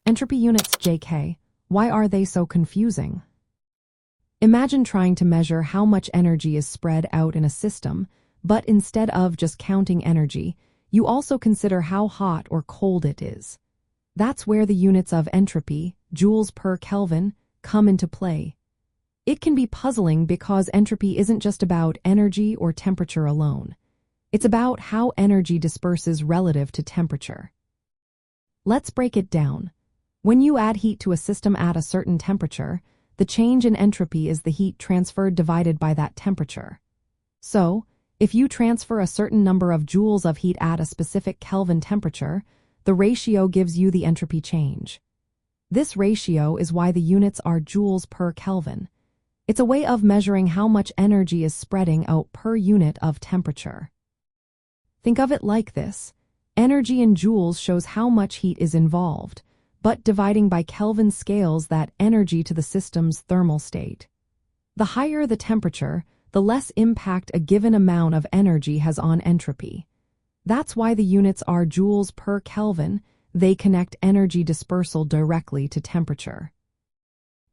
Entropy units, JK, why are they so confusing? Imagine trying to measure how much energy is spread out in a system, but instead of just counting energy, you also consider how hot or cold it is. That's where the units of entropy, joules per Kelvin, come into play. It can be puzzling because entropy isn't just about energy or temperature alone. It's about how energy disperses relative to temperature. Let's break it down. When you add heat to a system at a certain temperature, the change in entropy is the heat transferred divided by that temperature. So, if you transfer a certain number of joules of heat at a specific Kelvin temperature, the ratio gives you the entropy change. This ratio is why the units are joules per Kelvin. It's a way of measuring how much energy is spreading out per unit of temperature. Think of it like this. Energy in joules shows how much heat is involved, but dividing by Kelvin scales that energy to the system's thermal state. The higher the temperature, the less impact a given amount of energy has on entropy. That's why the units are joules per Kelvin. They connect energy dispersal directly to temperature.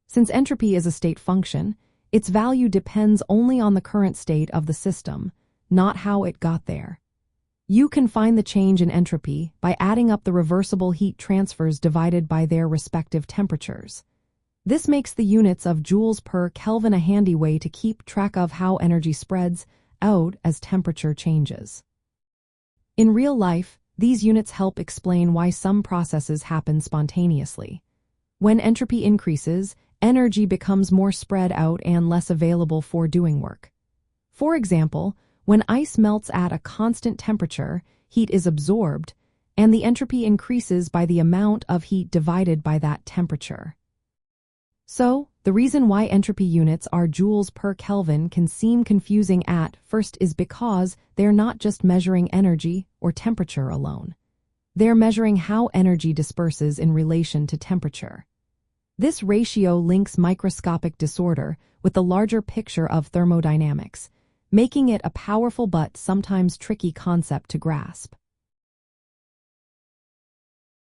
Since entropy is a state function, its value depends only on the current state of the system, not how it got there. You can find the change in entropy by adding up the reversible heat transfers divided by their respective temperatures. This makes the units of joules per Kelvin a handy way to keep track of how energy spreads out as temperature changes. In real life, these units help explain why some processes happen spontaneously. When entropy increases, energy becomes more spread out and less available for doing work. For example, when ice melts at a constant temperature, heat is absorbed, and the entropy increases by the amount of heat divided by that temperature. So, the reason why entropy units are joules per Kelvin can seem confusing at first is because they're not just measuring energy or temperature alone. They're measuring how energy disperses in relation to temperature. This ratio links microscopic disorder with the larger picture of thermodynamics, making it a powerful but sometimes tricky concept to grasp.